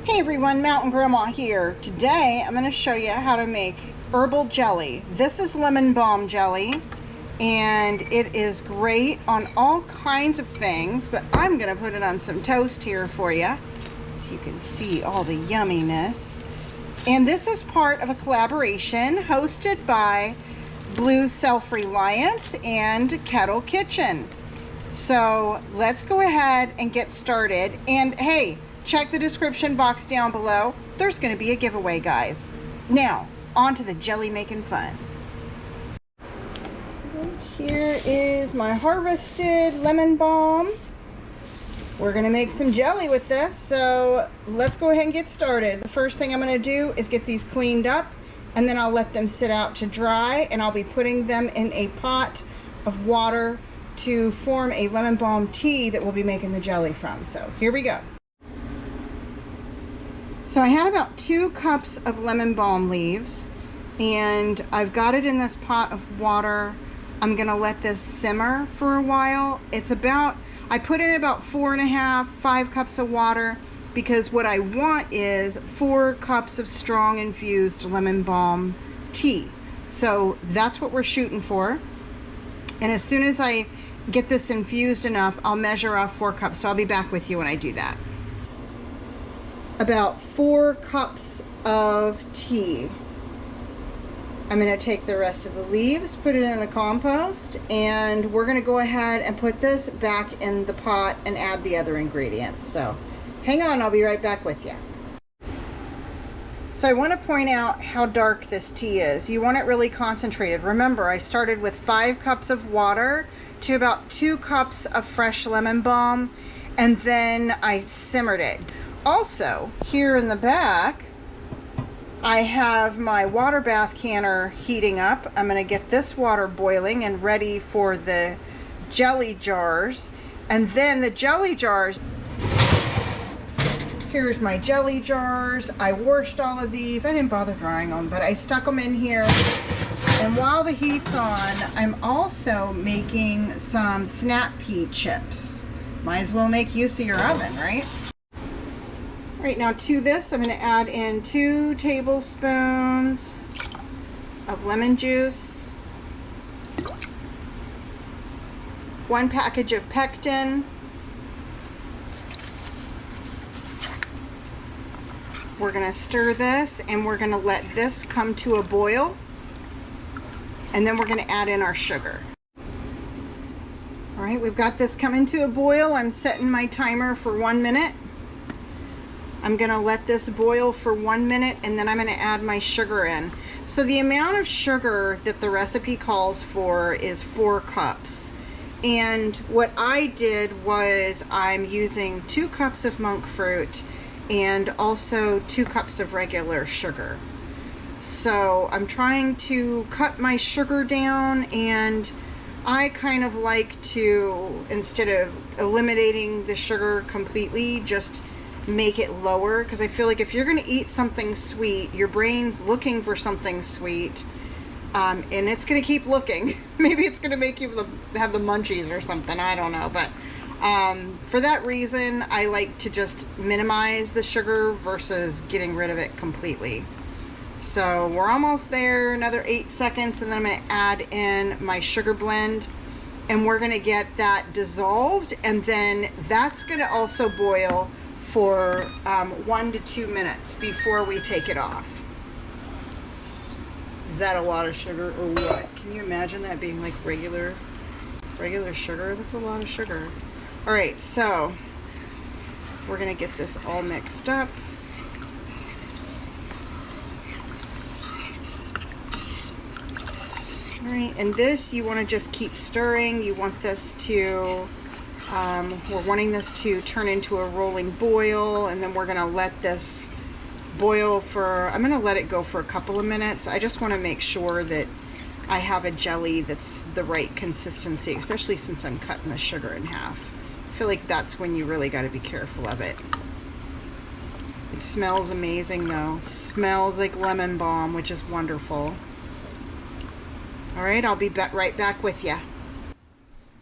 Hey everyone, Mountain Grandma here. Today I'm going to show you how to make herbal jelly. This is lemon balm jelly and it is great on all kinds of things, but I'm going to put it on some toast here for you so you can see all the yumminess. And this is part of a collaboration hosted by Blues Self-Reliance and Kettle Kitchen. So let's go ahead and get started. And hey, check the description box down below. There's going to be a giveaway, guys. Now, on to the jelly making fun. Here is my harvested lemon balm. We're going to make some jelly with this, so let's go ahead and get started. The first thing I'm going to do is get these cleaned up, and then I'll let them sit out to dry, and I'll be putting them in a pot of water to form a lemon balm tea that we'll be making the jelly from. So here we go. So I had about 2 cups of lemon balm leaves, and I've got it in this pot of water. I'm gonna let this simmer for a while. It's about, I put in about 4.5–5 cups of water because what I want is 4 cups of strong infused lemon balm tea. So that's what we're shooting for. And as soon as I get this infused enough, I'll measure off 4 cups. So I'll be back with you when I do that. About 4 cups of tea. I'm going to take the rest of the leaves, put it in the compost, and we're going to go ahead and put this back in the pot and add the other ingredients. So hang on, I'll be right back with you. So I want to point out how dark this tea is. You want it really concentrated. Remember, I started with 5 cups of water to about 2 cups of fresh lemon balm, and then I simmered it. Also, here in the back, I have my water bath canner heating up. I'm going to get this water boiling and ready for the jelly jars. And then the jelly jars, here's my jelly jars. I washed all of these. I didn't bother drying them, but I stuck them in here. And while the heat's on, I'm also making some snap pea chips. Might as well make use of your oven, right? All right, now to this, I'm going to add in 2 tablespoons of lemon juice, 1 package of pectin, we're going to stir this and we're going to let this come to a boil, and then we're going to add in our sugar. All right, we've got this coming to a boil. I'm setting my timer for 1 minute. I'm going to let this boil for 1 minute, and then I'm going to add my sugar in. So the amount of sugar that the recipe calls for is 4 cups. And what I did was I'm using 2 cups of monk fruit and also 2 cups of regular sugar. So I'm trying to cut my sugar down, and I kind of like to, instead of eliminating the sugar completely, just make it lower, because I feel like if you're going to eat something sweet, your brain's looking for something sweet, and it's going to keep looking. Maybe it's going to make you have the munchies or something, I don't know, but for that reason I like to just minimize the sugar versus getting rid of it completely. So we're almost there, another 8 seconds, and then I'm going to add in my sugar blend, and we're going to get that dissolved, and then that's going to also boil for 1 to 2 minutes before we take it off. Is that a lot of sugar or what? Can you imagine that being like regular sugar? That's a lot of sugar. All right, so we're gonna get this all mixed up. All right, and this you want to just keep stirring. You want this to we're wanting this to turn into a rolling boil, and then we're going to let this boil for, I'm going to let it go for a couple of minutes. I just want to make sure that I have a jelly that's the right consistency, especially since I'm cutting the sugar in half. I feel like that's when you really got to be careful of it. It smells amazing though. It smells like lemon balm, which is wonderful. All right, I'll be right back with you.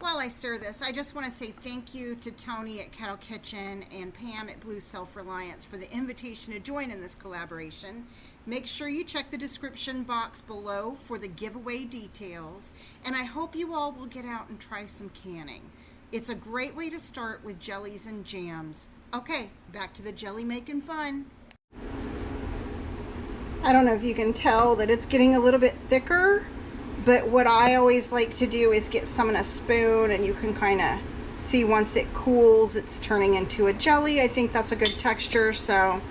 Well, I I stir this, I just want to say thank you to Tony at Kettle Kitchen and Pam at Blue Self-Reliance for the invitation to join in this collaboration. Make sure you check the description box below for the giveaway details, and I hope you all will get out and try some canning. It's a great way to start with jellies and jams. Okay, back to the jelly making fun. I don't know if you can tell that it's getting a little bit thicker, but what I always like to do is get some in a spoon, and you can kind of see once it cools, it's turning into a jelly. I think that's a good texture, so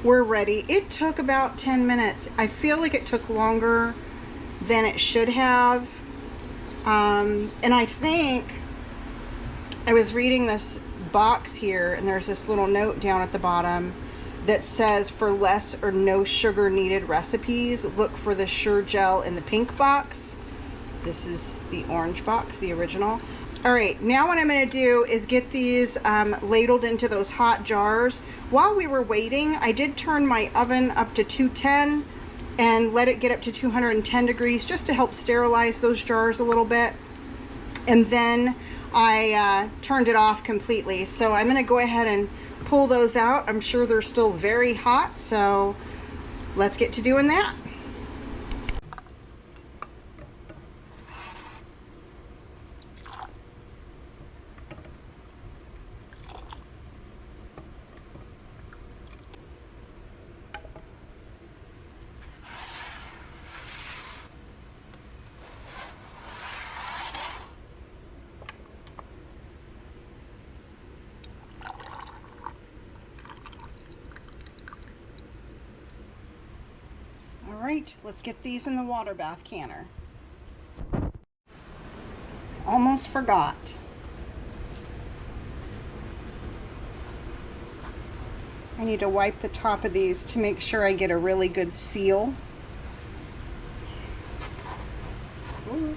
we're ready. It took about 10 minutes. I feel like it took longer than it should have. And I think I was reading this box here, and there's this little note down at the bottom that says, for less or no sugar needed recipes, look for the Sure Gel in the pink box. This is the orange box, the original. All right, now what I'm going to do is get these ladled into those hot jars. While we were waiting, I did turn my oven up to 210 and let it get up to 210 degrees just to help sterilize those jars a little bit. And then I turned it off completely. So I'm going to go ahead and pull those out. I'm sure they're still very hot, so let's get to doing that. Alright, let's get these in the water bath canner. Almost forgot. I need to wipe the top of these to make sure I get a really good seal. Ooh.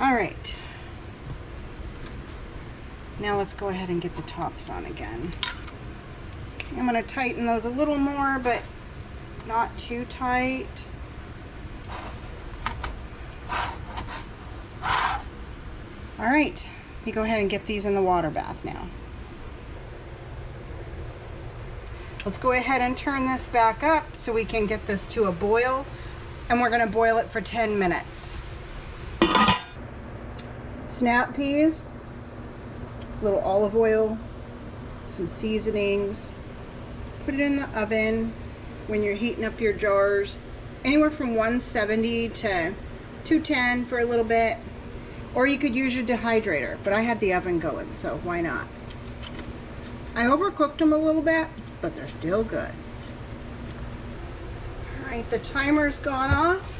All right, now let's go ahead and get the tops on again. I'm going to tighten those a little more, but not too tight. All right, you go ahead and get these in the water bath now. Let's go ahead and turn this back up so we can get this to a boil, and we're going to boil it for 10 minutes. Snap peas, a little olive oil, some seasonings. Put it in the oven when you're heating up your jars, anywhere from 170 to 210 for a little bit, or you could use your dehydrator, but I had the oven going, so why not? I overcooked them a little bit, but they're still good. All right, the timer's gone off.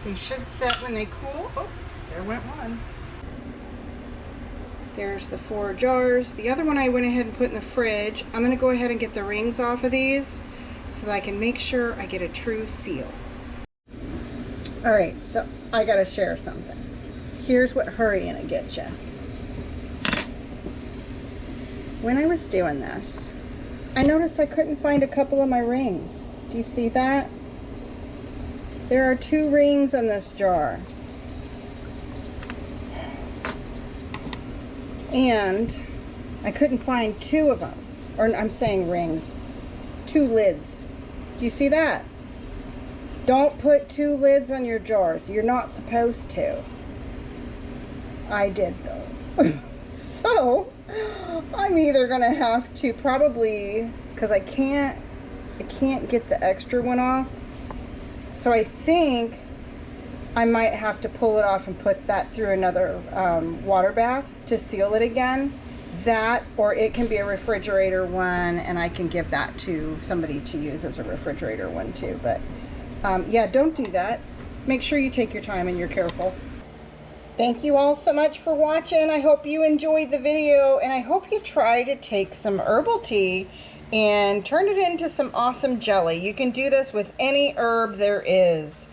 They should set when they cool. Oh, there went one. There's the 4 jars. The other one I went ahead and put in the fridge. I'm going to go ahead and get the rings off of these so that I can make sure I get a true seal. All right, so I got to share something. Here's what hurrying to get you. When I was doing this, I noticed I couldn't find a couple of my rings. Do you see that? There are 2 rings in this jar. And I couldn't find 2 of them. Or I'm saying rings. 2 lids. Do you see that? Don't put 2 lids on your jars. You're not supposed to. I did though. So, I'm either gonna have to probably, because I can't get the extra one off. So I think I might have to pull it off and put that through another water bath to seal it again. That, or it can be a refrigerator one, and I can give that to somebody to use as a refrigerator one too. But yeah, don't do that. Make sure you take your time and you're careful. Thank you all so much for watching. I hope you enjoyed the video, and I hope you try to take some herbal tea and turn it into some awesome jelly. You can do this with any herb there is.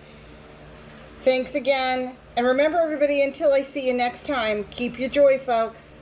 Thanks again, and remember everybody, until I see you next time, keep your joy, folks.